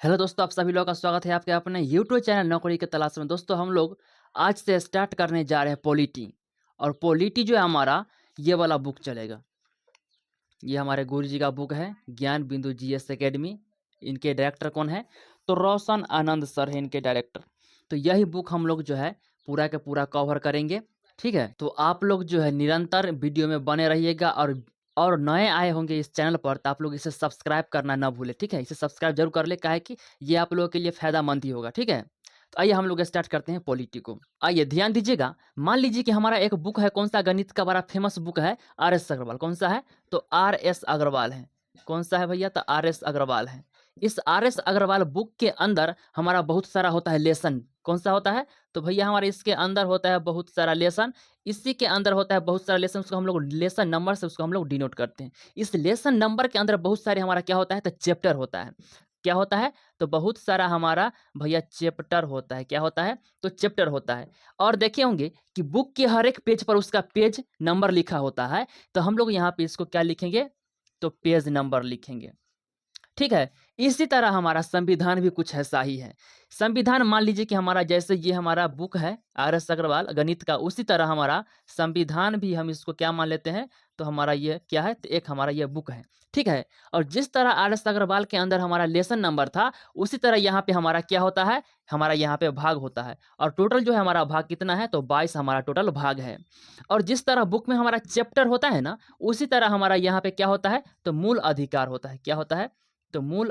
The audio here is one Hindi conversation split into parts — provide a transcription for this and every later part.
हेलो दोस्तों, आप सभी लोगों का स्वागत है आपके अपने यूट्यूब चैनल नौकरी के तलाश में। दोस्तों, हम लोग आज से स्टार्ट करने जा रहे हैं पॉलिटी। और पॉलिटी जो है हमारा, ये वाला बुक चलेगा। ये हमारे गुरु जी का बुक है, ज्ञान बिंदु जीएस एकेडमी। इनके डायरेक्टर कौन है? तो रोशन आनंद सर है इनके डायरेक्टर। तो यही बुक हम लोग जो है पूरा का पूरा कवर करेंगे। ठीक है, तो आप लोग जो है निरंतर वीडियो में बने रहिएगा। और नए आए होंगे इस चैनल पर तो आप लोग इसे सब्सक्राइब करना ना भूलें। ठीक है, इसे सब्सक्राइब जरूर कर ले, काहे कि ये आप लोगों के लिए फ़ायदेमंद ही होगा। ठीक है, तो आइए हम लोग स्टार्ट करते हैं पॉलिटी को। आइए ध्यान दीजिएगा। मान लीजिए कि हमारा एक बुक है, कौन सा गणित का बड़ा फेमस बुक है, आर एस अग्रवाल। कौन सा है? तो आर एस अग्रवाल है। कौन सा है भैया? तो आर एस अग्रवाल है। इस आर एस अग्रवाल बुक के अंदर हमारा बहुत सारा होता है लेसन। कौन सा होता है? तो भैया हमारे इसके अंदर होता है बहुत सारा लेसन। इसी के अंदर होता है बहुत सारा लेसन, उसको हम लोग लेसन नंबर से उसको हम लोग डिनोट करते हैं। इस लेसन नंबर के अंदर बहुत सारे हमारा क्या होता है? तो चैप्टर होता है। क्या होता है? तो बहुत सारा हमारा भैया चैप्टर होता है। क्या होता है? तो चैप्टर होता है। और देखे होंगे कि बुक के हर एक पेज पर उसका पेज नंबर लिखा होता है। तो हम लोग यहाँ पे इसको क्या लिखेंगे? तो पेज नंबर लिखेंगे। ठीक है, इसी तरह हमारा संविधान भी कुछ ऐसा ही है। संविधान मान लीजिए कि हमारा जैसे ये हमारा बुक है आर एस अग्रवाल गणित का, उसी तरह हमारा संविधान भी हम इसको क्या मान लेते हैं? तो हमारा ये क्या है? तो एक हमारा ये बुक है। ठीक है, और जिस तरह आर एस अग्रवाल के अंदर हमारा लेसन नंबर था, उसी तरह यहाँ पे हमारा क्या होता है? हमारा यहाँ पे भाग होता है। और टोटल जो है हमारा भाग कितना है? तो 22 हमारा टोटल भाग है। और जिस तरह बुक में हमारा चैप्टर होता है ना, उसी तरह हमारा यहाँ पे क्या होता है? तो मूल अधिकार होता है। क्या होता है? तो मूल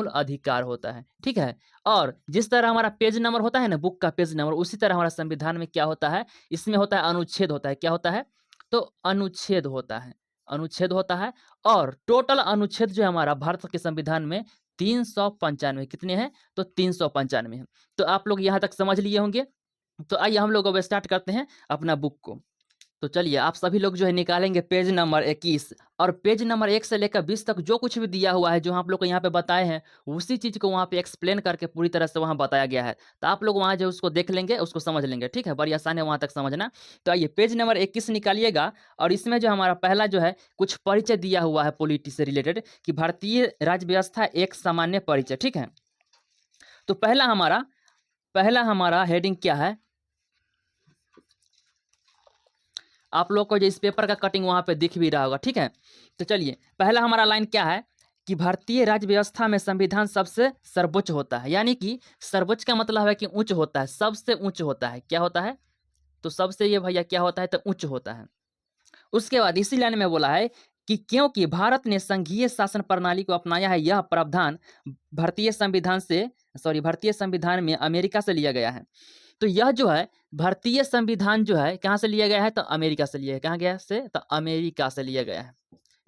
अधिकार होता है। ठीक है, और जिस तरह हमारा पेज नंबर होता है ना, बुक का पेज नंबर, उसी तरह हमारा संविधान में क्या होता है? इसमें होता है अनुच्छेद होता है। क्या होता है? तो अनुच्छेद होता है। अनुच्छेद होता है। और टोटल अनुच्छेद जो है हमारा भारत के संविधान में 395 कितने हैं? तो 395 है। तो आप लोग यहाँ तक समझ लिए होंगे। तो आइए हम लोग अब स्टार्ट करते हैं अपना बुक को। तो चलिए आप सभी लोग जो है निकालेंगे पेज नंबर 21। और पेज नंबर 1 से लेकर 20 तक जो कुछ भी दिया हुआ है, जो आप लोग को यहाँ पे बताए हैं, उसी चीज़ को वहाँ पे एक्सप्लेन करके पूरी तरह से वहाँ बताया गया है। तो आप लोग वहाँ जो उसको देख लेंगे, उसको समझ लेंगे। ठीक है, बड़ी आसान है वहाँ तक समझना। तो आइए पेज नंबर 21 निकालिएगा। और इसमें जो हमारा पहला जो है कुछ परिचय दिया हुआ है पॉलिटी से रिलेटेड, कि भारतीय राज्य व्यवस्था एक सामान्य परिचय। ठीक है, तो पहला हमारा हेडिंग क्या है? आप लोग को जो इस पेपर का कटिंग वहाँ पे दिख भी रहा होगा। ठीक है, तो चलिए पहला हमारा लाइन क्या है? कि भारतीय राज्य व्यवस्था में संविधान सबसे सर्वोच्च होता है। यानी कि सर्वोच्च का मतलब है कि उच्च होता है, सबसे उच्च होता है। क्या होता है? तो सबसे ये भैया क्या होता है? तो उच्च होता है। उसके बाद इसी लाइन में बोला है कि क्योंकि भारत ने संघीय शासन प्रणाली को अपनाया है, यह प्रावधान भारतीय संविधान में अमेरिका से लिया गया है। तो यह जो है भारतीय संविधान जो है कहाँ से लिया गया है? तो अमेरिका से लिया है। कहाँ गया से? तो अमेरिका से लिया गया है।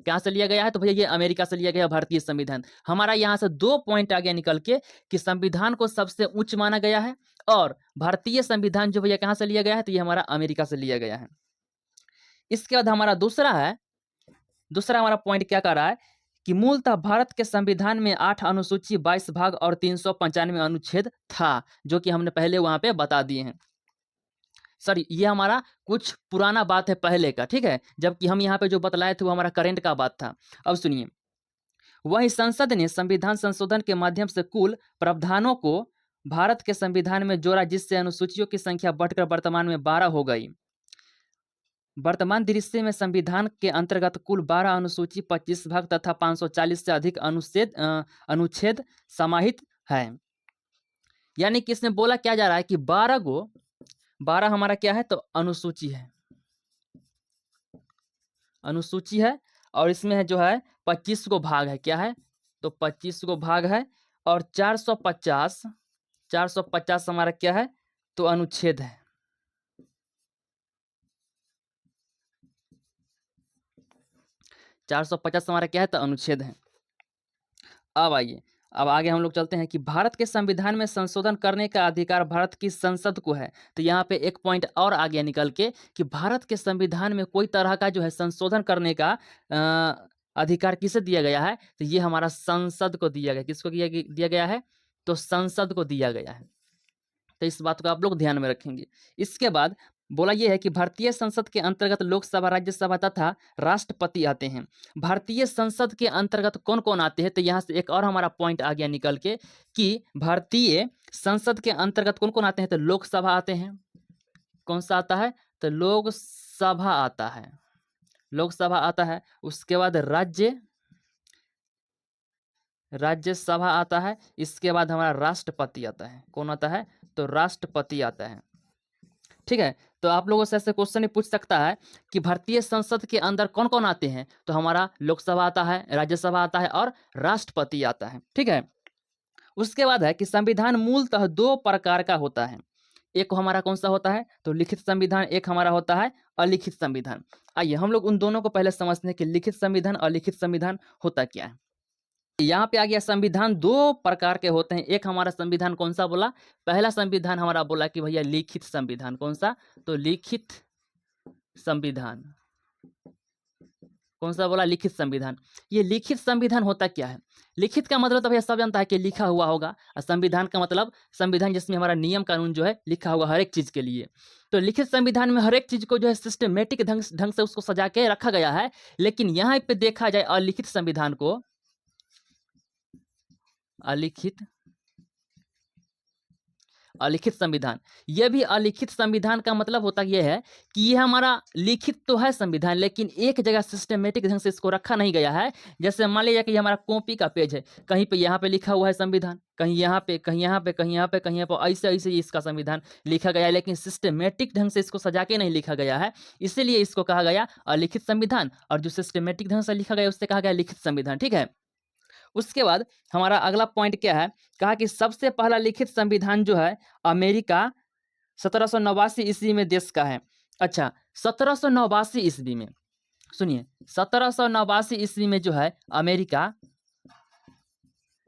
कहाँ से लिया गया है? तो भैया ये अमेरिका से लिया गया भारतीय संविधान। हमारा यहाँ से 2 पॉइंट आ गया निकल के कि संविधान को सबसे उच्च माना गया है, और भारतीय संविधान जो भैया कहाँ से लिया गया है? तो ये हमारा अमेरिका से लिया गया है। इसके बाद हमारा दूसरा हमारा पॉइंट क्या कर रहा है? कि मूलतः भारत के संविधान में 8 अनुसूची, 22 भाग और 395 अनुच्छेद था, जो कि हमने पहले वहां पे बता दिए हैं। सर ये हमारा कुछ पुराना बात है पहले का। ठीक है, जबकि हम यहाँ पे जो बतलाए थे वो हमारा करंट का बात था। अब सुनिए, वही संसद ने संविधान संशोधन के माध्यम से कुल प्रावधानों को भारत के संविधान में जोड़ा, जिससे अनुसूचियों की संख्या बढ़कर वर्तमान में 12 हो गई। वर्तमान दृश्य में संविधान के अंतर्गत कुल 12 अनुसूची, 25 भाग तथा 540 से अधिक अनुच्छेद समाहित है। यानी कि इसमें बोला क्या जा रहा है कि 12 हमारा क्या है? तो अनुसूची है। अनुसूची है, और इसमें है जो है 25 को भाग है। क्या है? तो 25 को भाग है। और 450 हमारा क्या है? तो अनुच्छेद है। 450 हमारा क्या है? तो अनुच्छेद है। अब आइए, अब आगे हम लोग चलते हैं कि भारत के संविधान में संशोधन करने का अधिकार भारत की संसद को है। तो यहाँ पे एक पॉइंट और आ गया निकल के कि भारत के संविधान में कोई तरह का जो है संशोधन करने का अधिकार किसे दिया गया है? तो ये हमारा संसद को दिया गया। किसको दिया गया है? तो संसद को दिया गया है। तो इस बात को आप लोग ध्यान में रखेंगे। इसके बाद बोला ये है कि भारतीय संसद के अंतर्गत लोकसभा, राज्यसभा तथा राष्ट्रपति आते हैं। भारतीय संसद के अंतर्गत कौन कौन आते हैं? तो यहाँ से एक और हमारा पॉइंट आ गया निकल के कि भारतीय संसद के अंतर्गत कौन कौन आते हैं? तो लोकसभा आते हैं। कौन सा आता है? तो लोकसभा आता है, लोकसभा आता है। उसके बाद राज्यसभा आता है। इसके बाद हमारा राष्ट्रपति आता है। कौन आता है? तो राष्ट्रपति आता है। ठीक है, तो आप लोगों से ऐसे क्वेश्चन पूछ सकता है कि भारतीय संसद के अंदर कौन कौन आते हैं? तो हमारा लोकसभा आता है, राज्यसभा आता है और राष्ट्रपति आता है। ठीक है, उसके बाद है कि संविधान मूलतः दो प्रकार का होता है। एक हमारा कौन सा होता है? तो लिखित संविधान। एक हमारा होता है अलिखित संविधान। आइए हम लोग उन दोनों को पहले समझते हैं कि लिखित संविधान और अलिखित संविधान होता क्या है। यहाँ पे आ गया, संविधान दो प्रकार के होते हैं। एक हमारा संविधान कौन सा बोला? पहला संविधान हमारा बोला कि भैया लिखित संविधान। कौन सा? तो लिखित संविधान। कौन सा बोला? लिखित संविधान। ये लिखित संविधान होता क्या है? लिखित का मतलब तो भैया सब जानता है कि लिखा हुआ होगा, और संविधान का मतलब संविधान जिसमें हमारा नियम कानून जो है लिखा हुआ हर एक चीज के लिए। तो लिखित संविधान में हर एक चीज को जो है सिस्टमेटिक ढंग से उसको सजा के रखा गया है। लेकिन यहाँ पे देखा जाए अलिखित संविधान को, अलिखित संविधान, यह भी अलिखित संविधान का मतलब होता यह है कि ये हमारा लिखित तो है संविधान, लेकिन एक जगह सिस्टमेटिक ढंग से इसको रखा नहीं गया है। जैसे मान लीजिए कि हमारा कॉपी का पेज है, कहीं पे यहाँ पे लिखा हुआ है संविधान, कहीं यहाँ पे, कहीं यहाँ पे, कहीं यहाँ पे, कहीं यहाँ पे, ऐसे ऐसे इसका संविधान लिखा गया है, लेकिन सिस्टमेटिक ढंग से इसको सजा के नहीं लिखा गया है। इसीलिए इसको कहा गया अलिखित संविधान, और जो सिस्टमेटिक ढंग से लिखा गया उससे कहा गया लिखित संविधान। ठीक है, उसके बाद हमारा अगला पॉइंट क्या है? कहा कि सबसे पहला लिखित संविधान जो है अमेरिका 1789 ईस्वी में देश का है। अच्छा, 1789 ईस्वी में, सुनिए, 1789 ईस्वी में जो है अमेरिका,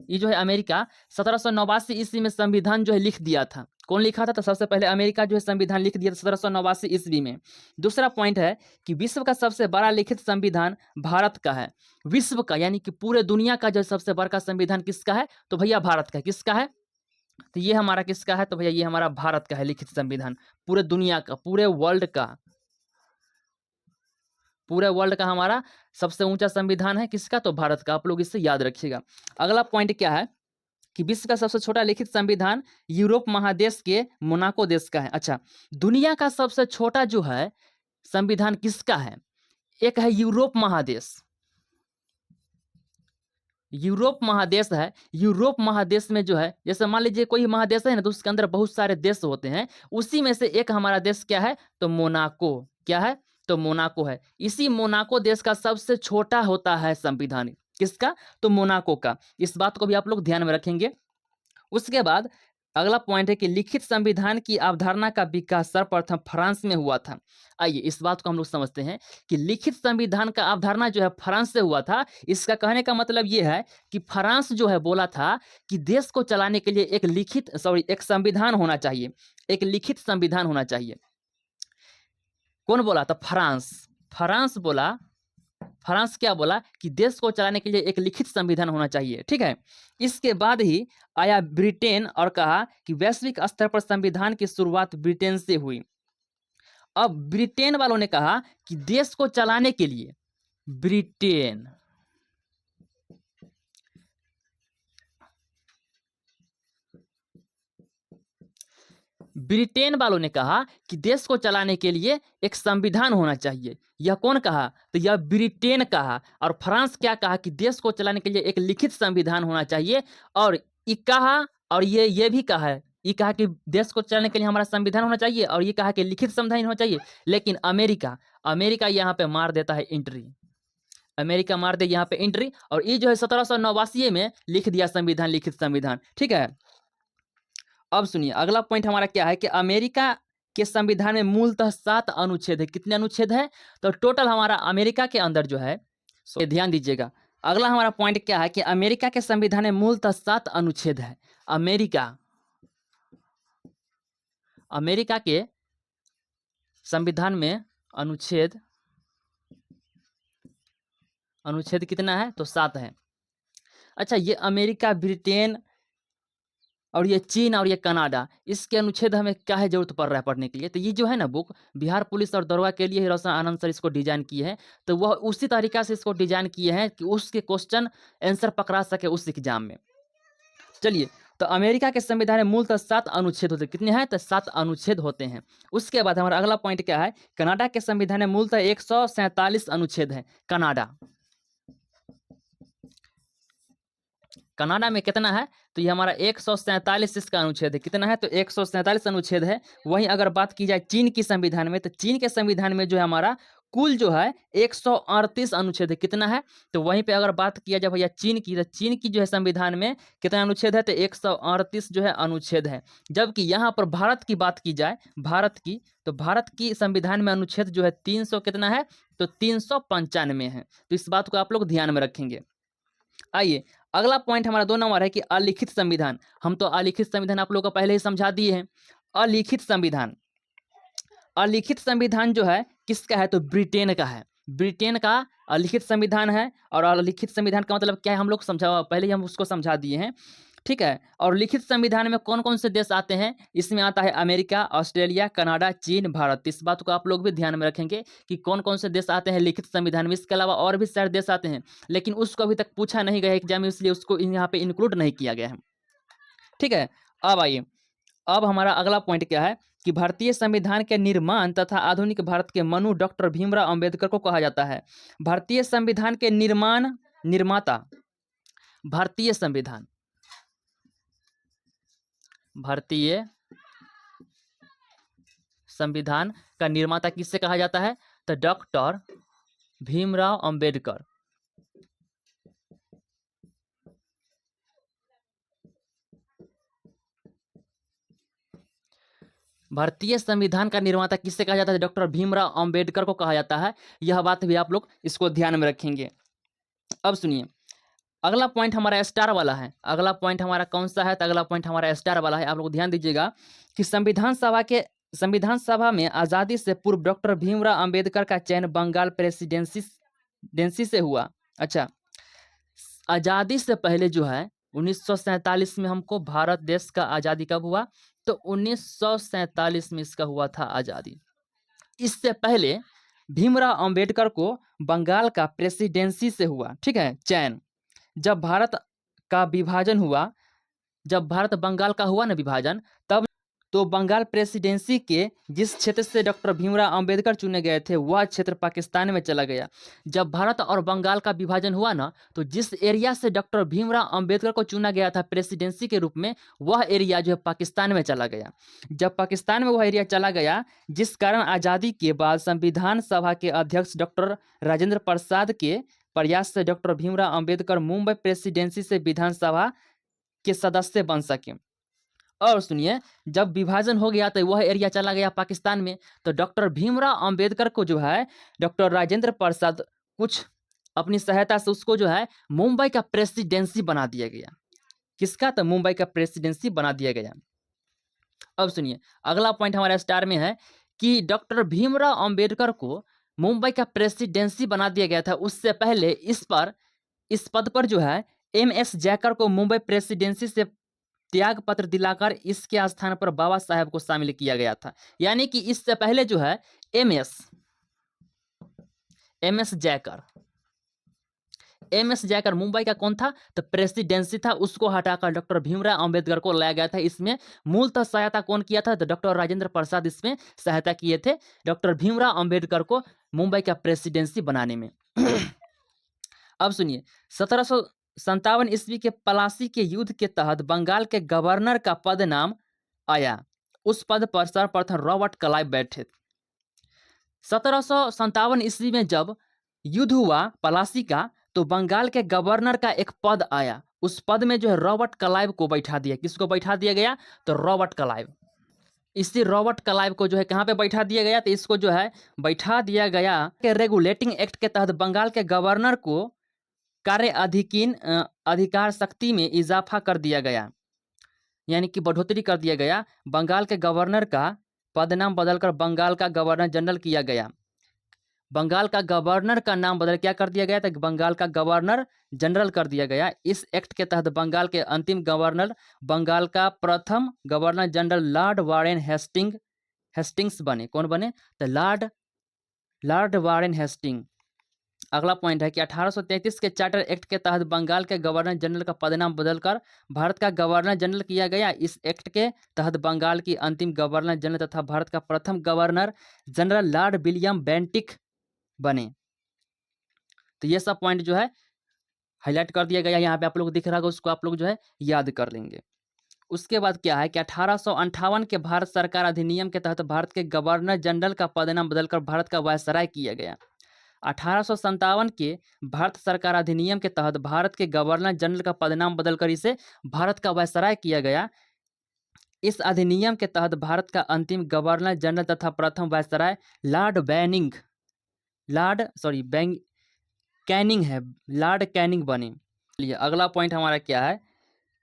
ये जो है अमेरिका 1789 ईस्वी में संविधान जो है लिख दिया था। कौन लिखा था? तो सबसे पहले अमेरिका जो है संविधान लिख दिया था 1789 ईस्वी में। दूसरा पॉइंट है कि विश्व का सबसे बड़ा लिखित संविधान भारत का है। विश्व का यानी कि पूरे दुनिया का जो सबसे बड़ा संविधान किसका है? तो भैया भारत का। किसका है? तो ये हमारा किसका है? तो भैया ये हमारा भारत का है लिखित संविधान। पूरे दुनिया का, पूरे वर्ल्ड का, पूरे वर्ल्ड का हमारा सबसे ऊंचा संविधान है किसका? तो भारत का। आप लोग इससे याद रखिएगा। अगला पॉइंट क्या है कि विश्व का सबसे छोटा लिखित संविधान यूरोप महादेश के मोनाको देश का है। अच्छा, दुनिया का सबसे छोटा जो है संविधान किसका है? एक है यूरोप महादेश, यूरोप महादेश है। यूरोप महादेश में जो है, जैसे मान लीजिए कोई महादेश है ना, तो उसके अंदर बहुत सारे देश होते हैं। उसी में से एक हमारा देश क्या है? तो मोनाको। क्या है? तो मोनाको है। इसी मोनाको देश का सबसे छोटा होता है संविधान। किसका? तो मोनाको का। इस बात को भी आप लोग ध्यान में रखेंगे। उसके बाद अगला पॉइंट है कि लिखित संविधान की अवधारणा का विकास सर्वप्रथम फ्रांस में हुआ था। आइए इस बात को हम लोग समझते हैं कि लिखित संविधान का अवधारणा जो है फ्रांस से हुआ था। इसका कहने का मतलब ये है कि फ्रांस जो है बोला था कि देश को चलाने के लिए एक संविधान होना चाहिए, एक लिखित संविधान होना चाहिए। कौन बोला था? फ्रांस। फ्रांस बोला, फ्रांस क्या बोला कि देश को चलाने के लिए एक लिखित संविधान होना चाहिए। ठीक है, इसके बाद ही आया ब्रिटेन और कहा कि वैश्विक स्तर पर संविधान की शुरुआत ब्रिटेन से हुई। अब ब्रिटेन वालों ने कहा कि देश को चलाने के लिए ब्रिटेन वालों ने कहा कि देश को चलाने के लिए एक संविधान होना चाहिए। यह कौन कहा? तो यह ब्रिटेन कहा। और फ्रांस क्या कहा? कि देश को चलाने के लिए एक लिखित संविधान होना चाहिए। और ये कहा, और ये भी कहा है, ये कहा कि देश को चलाने के लिए हमारा संविधान होना चाहिए, और ये कहा कि लिखित संविधान होना चाहिए। लेकिन अमेरिका यहाँ पे मार देता है एंट्री। अमेरिका मार दे यहाँ पे एंट्री, और ये जो है 1789 में लिख दिया संविधान, लिखित संविधान। ठीक है, अब सुनिए अगला पॉइंट हमारा क्या है कि अमेरिका के संविधान में मूलतः 7 अनुच्छेद है। कितने अनुच्छेद है? तो टोटल हमारा अमेरिका के अंदर जो है, ध्यान दीजिएगा। अगला हमारा पॉइंट क्या है कि अमेरिका के संविधान में मूलतः 7 अनुच्छेद है। अमेरिका के संविधान में अनुच्छेद कितना है? तो 7 है। अच्छा, ये अमेरिका, ब्रिटेन और ये चीन और ये कनाडा, इसके अनुच्छेद हमें क्या है जरूरत पड़ रहा है पढ़ने के लिए। तो ये जो है ना बुक बिहार पुलिस और दरोगा के लिए ही रोशन आनंद सर इसको डिजाइन किए हैं। तो वह उसी तरीका से इसको डिजाइन किए हैं कि उसके क्वेश्चन आंसर पकड़ा सके उस एग्जाम में। चलिए, तो अमेरिका के संविधान में मूलतः 7 अनुच्छेद होते हैं। कितने हैं? तो 7 अनुच्छेद होते हैं। उसके बाद हमारा अगला पॉइंट क्या है? कनाडा के संविधान में मूलतः 147 अनुच्छेद हैं। कनाडा में कितना है? तो ये हमारा 147 इसका अनुच्छेद है। कितना है? तो 147 अनुच्छेद है। वहीं अगर बात की जाए चीन की संविधान में, तो चीन के संविधान में जो है हमारा कुल जो है 138 अनुच्छेद है। कितना है? तो वहीं पे अगर बात किया जाए भैया चीन की, तो चीन की जो है संविधान में कितना अनुच्छेद है? तो 138 जो है अनुच्छेद है। जबकि यहाँ पर भारत की बात की जाए, भारत की, तो भारत की संविधान में अनुच्छेद जो है 300 कितना है? तो 395 है। तो इस बात को आप लोग ध्यान में रखेंगे। आइए, अगला पॉइंट हमारा 2 नंबर है कि अलिखित संविधान। हम तो अलिखित संविधान आप लोगों को पहले ही समझा दिए हैं। अलिखित संविधान, अलिखित संविधान जो है किसका है? तो ब्रिटेन का है। ब्रिटेन का अलिखित संविधान है। और अलिखित संविधान का मतलब क्या है हम लोग पहले ही हम उसको समझा दिए हैं। ठीक है। और लिखित संविधान में कौन कौन से देश आते हैं? इसमें आता है अमेरिका, ऑस्ट्रेलिया, कनाडा, चीन, भारत। इस बात को आप लोग भी ध्यान में रखेंगे कि कौन कौन से देश आते हैं लिखित संविधान में। इसके अलावा और भी सारे देश आते हैं, लेकिन उसको अभी तक पूछा नहीं गया एग्जाम में, इसलिए उसको यहाँ पे इंक्लूड नहीं किया गया है। ठीक है। अब आइए, अब हमारा अगला पॉइंट क्या है कि भारतीय संविधान के निर्माण तथा आधुनिक भारत के मनु डॉक्टर भीमराव अंबेडकर को कहा जाता है। भारतीय संविधान के निर्माता, भारतीय संविधान का निर्माता किससे कहा जाता है? तो डॉक्टर भीमराव अंबेडकर। भारतीय संविधान का निर्माता किससे कहा जाता है? डॉक्टर भीमराव अंबेडकर को कहा जाता है। यह बात भी आप लोग इसको ध्यान में रखेंगे। अब सुनिए, अगला पॉइंट हमारा स्टार वाला है। अगला पॉइंट हमारा कौन सा है? तो अगला पॉइंट हमारा स्टार वाला है। आप लोग ध्यान दीजिएगा कि संविधान सभा में आज़ादी से पूर्व डॉक्टर भीमराव अंबेडकर का चयन बंगाल प्रेसिडेंसी से हुआ। अच्छा, आज़ादी से पहले जो है 1947 में हमको भारत देश का आज़ादी कब हुआ? तो 1947 में इसका हुआ था आज़ादी। इससे पहले भीमराव अंबेडकर को बंगाल का प्रेसिडेंसी से हुआ, ठीक है, चयन। जब भारत का विभाजन हुआ, जब भारत बंगाल का हुआ ना विभाजन, तब तो बंगाल प्रेसिडेंसी के जिस क्षेत्र से डॉक्टर भीमराव अंबेडकर चुने गए थे वह क्षेत्र पाकिस्तान में चला गया। जब भारत और बंगाल का विभाजन हुआ ना, तो जिस एरिया से डॉक्टर भीमराव अंबेडकर को चुना गया था प्रेसिडेंसी के रूप में, वह एरिया जो है पाकिस्तान में चला गया। जब पाकिस्तान में वह एरिया चला गया, जिस कारण आज़ादी के बाद संविधान सभा के अध्यक्ष डॉक्टर राजेंद्र प्रसाद के प्रयास से डॉक्टर भीमराव अंबेडकर मुंबई प्रेसिडेंसी से विधानसभा के सदस्य बन सके। और सुनिए, जब विभाजन हो गया तो वह एरिया चला गया पाकिस्तान में, तो डॉक्टर भीमराव अंबेडकर को जो है डॉक्टर राजेंद्र प्रसाद कुछ अपनी सहायता से उसको जो है मुंबई का प्रेसिडेंसी बना दिया गया। किसका? तो मुंबई का प्रेसिडेंसी बना दिया गया। अब सुनिए, अगला पॉइंट हमारे स्टार में है कि डॉक्टर भीमराव अंबेडकर को मुंबई का प्रेसिडेंसी बना दिया गया था। उससे पहले इस पद पर जो है MS जयकर को मुंबई प्रेसिडेंसी से त्याग पत्र दिलाकर इसके स्थान पर बाबा साहेब को शामिल किया गया था। यानी कि इससे पहले जो है MS जयकर मुंबई का कौन था? तो प्रेसिडेंसी था, उसको हटाकर डॉक्टर भीमराव अंबेडकर को लाया गया था। इसमें मूलतः सहायता कौन किया था? तो डॉक्टर राजेंद्र प्रसाद इसमें सहायता किए थे डॉक्टर भीमराव अंबेडकर को मुंबई का प्रेसिडेंसी बनाने में। अब सुनिए, 1757 ईस्वी के प्लासी के युद्ध के तहत बंगाल के गवर्नर का पद नाम आया। उस पद पर सर्वप्रथम रॉबर्ट क्लाइव बैठे। 1757 ईस्वी में जब युद्ध हुआ प्लासी का, तो बंगाल के गवर्नर का एक पद आया। उस पद में जो है रॉबर्ट क्लाइव को बैठा दिया। किसको बैठा दिया गया? तो रॉबर्ट क्लाइव। इसी रॉबर्ट क्लाइव को जो है कहाँ पे बैठा दिया गया? तो इसको जो है बैठा दिया गया कि रेगुलेटिंग एक्ट के तहत बंगाल के गवर्नर को कार्य अधिकार शक्ति में इजाफा कर दिया गया, यानी कि बढ़ोतरी कर दिया गया। बंगाल के गवर्नर का पद नाम बदलकर बंगाल का गवर्नर जनरल किया गया। बंगाल का गवर्नर का नाम बदल क्या कर दिया गया था, बंगाल का गवर्नर जनरल कर दिया गया। इस एक्ट के तहत बंगाल के अंतिम गवर्नर बंगाल का प्रथम governor general Lord Warren Hastings बने। कौन बने? तो लॉर्ड वारेन हेस्टिंग। अगला पॉइंट है कि 1833 के चार्टर एक्ट के तहत बंगाल के गवर्नर जनरल का पदनाम बदलकर भारत का गवर्नर जनरल किया गया। इस एक्ट के तहत बंगाल की अंतिम गवर्नर जनरल तथा भारत का प्रथम governor general Lord William Bentinck बने। तो ये सब पॉइंट जो है हाईलाइट कर दिया गया, यहाँ पे आप लोग दिख रहा होगा, उसको आप लोग जो है याद कर लेंगे। उसके बाद क्या है कि 1858 के भारत सरकार अधिनियम के तहत भारत के गवर्नर जनरल का पदनाम बदलकर भारत का वायसराय किया गया। 1857 के भारत सरकार अधिनियम के तहत भारत के गवर्नर जनरल का पदनाम बदलकर इसे भारत का वायसराय किया गया। इस अधिनियम के तहत भारत का अंतिम गवर्नर जनरल तथा प्रथम वायसराय लॉर्ड कैनिंग बने। चलिए अगला पॉइंट हमारा क्या है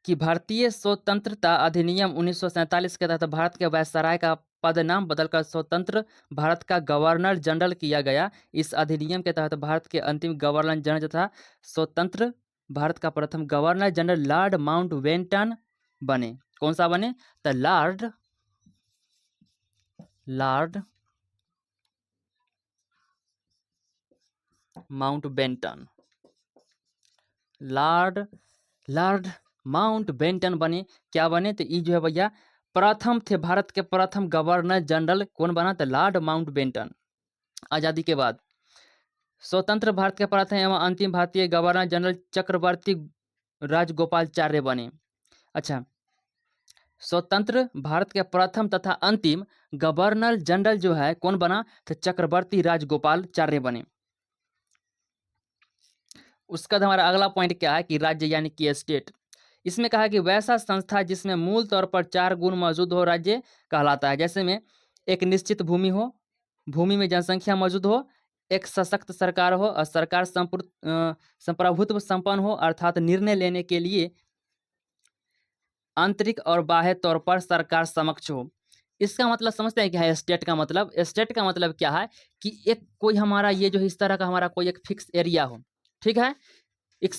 कि भारतीय स्वतंत्रता अधिनियम 1947 के तहत भारत के वायसराय का पदनाम बदलकर स्वतंत्र भारत का गवर्नर जनरल किया गया। इस अधिनियम के तहत भारत के अंतिम गवर्नर जनरल तथा स्वतंत्र भारत का प्रथम गवर्नर जनरल लॉर्ड माउंटबेटन बने। कौन सा बने? तो लॉर्ड माउंटबेटन, लॉर्ड माउंटबेटन बने। क्या बने? तो ये जो है भैया प्रथम थे, भारत के प्रथम गवर्नर जनरल। कौन बना? तो लॉर्ड माउंटबेटन। आज़ादी के बाद स्वतंत्र भारत के प्रथम एवं अंतिम भारतीय गवर्नर जनरल चक्रवर्ती राजगोपालाचार्य बने। अच्छा, स्वतंत्र भारत के प्रथम तथा अंतिम गवर्नर जनरल जो है कौन बना? तो चक्रवर्ती राजगोपालाचार्य बने। उसका हमारा अगला पॉइंट क्या है कि राज्य यानी कि स्टेट। इसमें कहा कि वैसा संस्था जिसमें मूल तौर पर 4 गुण मौजूद हो राज्य कहलाता है। जैसे में एक निश्चित भूमि हो, भूमि में जनसंख्या मौजूद हो, एक सशक्त सरकार हो और सरकार संप्रभुत्व संपन्न हो, अर्थात निर्णय लेने के लिए आंतरिक और बाह्य तौर पर सरकार समक्ष हो। इसका मतलब समझते हैं क्या है स्टेट का मतलब? स्टेट का मतलब क्या है कि एक कोई हमारा ये जो इस तरह का हमारा कोई एक फिक्स एरिया हो, ठीक है, एक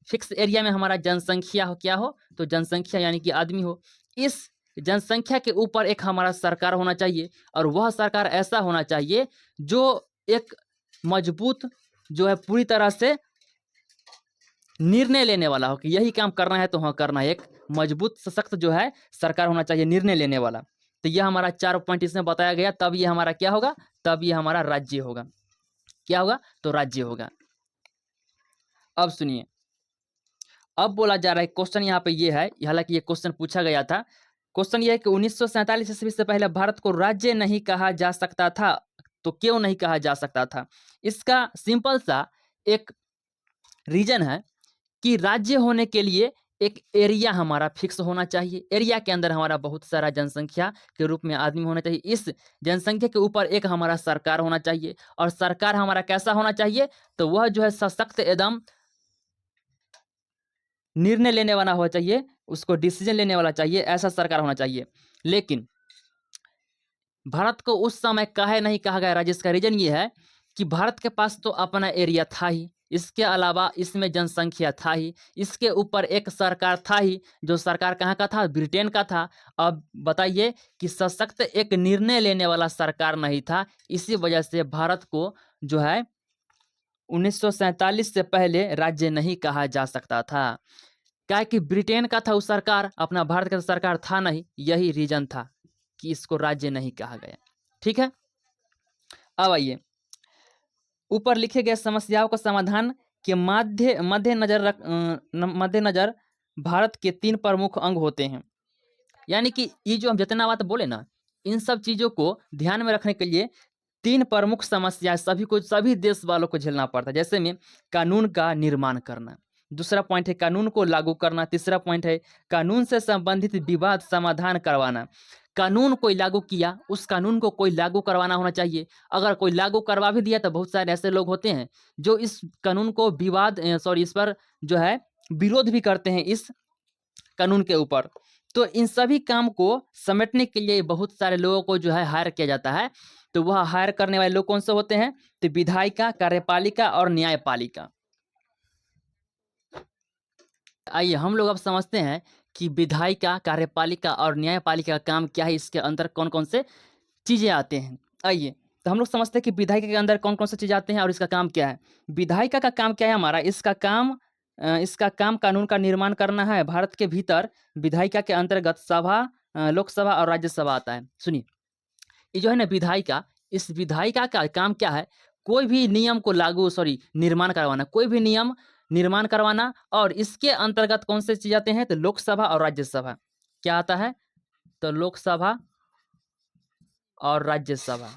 फिक्स एरिया में हमारा जनसंख्या हो, क्या हो? तो जनसंख्या यानी कि आदमी हो। इस जनसंख्या के ऊपर एक हमारा सरकार होना चाहिए और वह सरकार ऐसा होना चाहिए जो एक मजबूत जो है पूरी तरह से निर्णय लेने वाला हो कि यही काम करना है तो हाँ करना है। एक मजबूत सशक्त जो है सरकार होना चाहिए, निर्णय लेने वाला। तो यह हमारा 4 पॉइंट इसमें बताया गया, तब ये हमारा क्या होगा? तब ये हमारा राज्य होगा। क्या होगा? तो राज्य होगा। अब सुनिए, अब बोला जा रहा है क्वेश्चन यहाँ पे ये है, हालांकि ये क्वेश्चन पूछा गया था। क्वेश्चन ये है कि 1947 ईस्वी से पहले भारत को राज्य नहीं कहा जा सकता था, तो क्यों नहीं कहा जा सकता था? इसका सिंपल सा एक रीजन है कि राज्य होने के लिए एक एरिया हमारा फिक्स होना चाहिए। एरिया के अंदर हमारा बहुत सारा जनसंख्या के रूप में आदमी होना चाहिए। इस जनसंख्या के ऊपर एक हमारा सरकार होना चाहिए और सरकार हमारा कैसा होना चाहिए? तो वह जो है सशक्त एकदम निर्णय लेने वाला होना चाहिए, उसको डिसीजन लेने वाला चाहिए, ऐसा सरकार होना चाहिए। लेकिन भारत को उस समय काहे नहीं कहा गया राज्य? इसका रीजन ये है कि भारत के पास तो अपना एरिया था ही, इसके अलावा इसमें जनसंख्या था ही, इसके ऊपर एक सरकार था ही, जो सरकार कहाँ का था? ब्रिटेन का था। अब बताइए कि सशक्त एक निर्णय लेने वाला सरकार नहीं था। इसी वजह से भारत को जो है 1947 से पहले राज्य नहीं कहा जा सकता था। क्या है कि ब्रिटेन का था उस सरकार, अपना भारत का सरकार था नहीं, यही रीजन था कि इसको राज्य नहीं कहा गया। ठीक है, अब आइए ऊपर लिखे गए समस्याओं का समाधान के मद्देनजर भारत के 3 प्रमुख अंग होते हैं। यानी कि ये जो हम जितना बात बोले ना, इन सब चीजों को ध्यान में रखने के लिए 3 प्रमुख समस्या सभी देश वालों को झेलना पड़ता है। जैसे में कानून का निर्माण करना, दूसरा पॉइंट है कानून को लागू करना, तीसरा पॉइंट है कानून से संबंधित विवाद समाधान करवाना। कानून कोई लागू किया, उस कानून को कोई लागू करवाना होना चाहिए। अगर कोई लागू करवा भी दिया तो बहुत सारे ऐसे लोग होते हैं जो इस कानून को इस पर जो है विरोध भी करते हैं इस कानून के ऊपर। तो इन सभी काम को समेटने के लिए बहुत सारे लोगों को जो है हायर किया जाता है। तो वह हायर करने वाले लोग कौन से होते हैं? तो विधायिका, कार्यपालिका और न्यायपालिका। आइए हम लोग अब समझते हैं कि विधायिका, कार्यपालिका और न्यायपालिका का काम क्या है, इसके अंदर कौन कौन से चीज़ें आते हैं। आइए तो हम लोग समझते हैं कि विधायिका के अंदर कौन कौन सी चीज़ें आते हैं और इसका काम क्या है। विधायिका का काम क्या है हमारा? इसका काम कानून का निर्माण करना है। भारत के भीतर विधायिका के अंतर्गत सभा, लोकसभा और राज्यसभा आता है। सुनिए, ये जो है ना विधायिका, इस विधायिका का काम क्या है? कोई भी नियम को निर्माण करवाना, कोई भी नियम निर्माण करवाना। और इसके अंतर्गत कौन से चीज आते हैं? तो लोकसभा और राज्यसभा। क्या आता है? तो लोकसभा और राज्यसभा।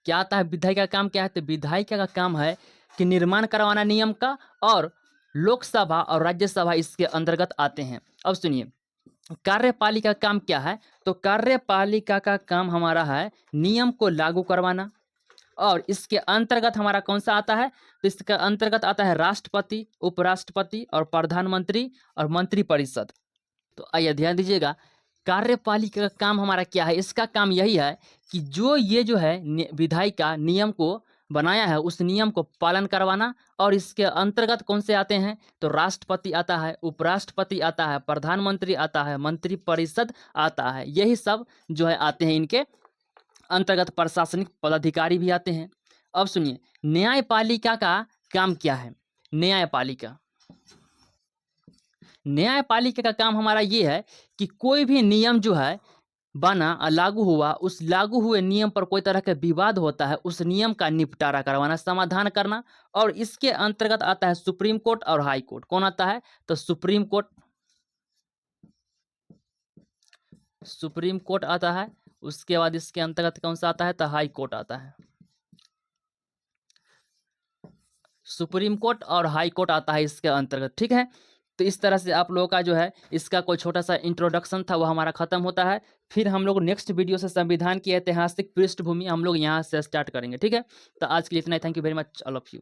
क्या आता है? विधायिका का काम क्या है? तो विधायिका का काम है कि निर्माण करवाना नियम का, और लोकसभा और राज्यसभा इसके अंतर्गत आते हैं। अब सुनिए, कार्यपालिका का काम क्या है? तो कार्यपालिका का काम हमारा है नियम को लागू करवाना। और इसके अंतर्गत हमारा कौन सा आता है? तो इसके अंतर्गत आता है राष्ट्रपति, उपराष्ट्रपति और प्रधानमंत्री और मंत्रिपरिषद। तो आइए ध्यान दीजिएगा, कार्यपालिका का काम हमारा क्या है? इसका काम यही है कि ये जो है विधायिका नियम को बनाया है, उस नियम को पालन करवाना। और इसके अंतर्गत कौन से आते हैं? तो राष्ट्रपति आता है, उपराष्ट्रपति आता है, प्रधानमंत्री आता है, मंत्रिपरिषद आता है। यही सब जो है आते हैं इनके अंतर्गत। प्रशासनिक पदाधिकारी भी आते हैं। अब सुनिए, न्यायपालिका का काम क्या है? न्यायपालिका का काम हमारा ये है कि कोई भी नियम जो है बना और लागू हुआ, उस लागू हुए नियम पर कोई तरह का विवाद होता है, उस नियम का निपटारा करवाना, समाधान करना। और इसके अंतर्गत आता है सुप्रीम कोर्ट और हाई कोर्ट। कौन आता है? तो सुप्रीम कोर्ट आता है। उसके बाद इसके अंतर्गत कौन सा आता है? तो हाई कोर्ट आता है। सुप्रीम कोर्ट और हाई कोर्ट आता है इसके अंतर्गत। ठीक है, तो इस तरह से आप लोगों का जो है इसका कोई छोटा सा इंट्रोडक्शन था, वो हमारा खत्म होता है। फिर हम लोग नेक्स्ट वीडियो से संविधान की ऐतिहासिक पृष्ठभूमि हम लोग यहाँ से स्टार्ट करेंगे। ठीक है, तो आज के लिए इतना ही। Thank you very much all of you.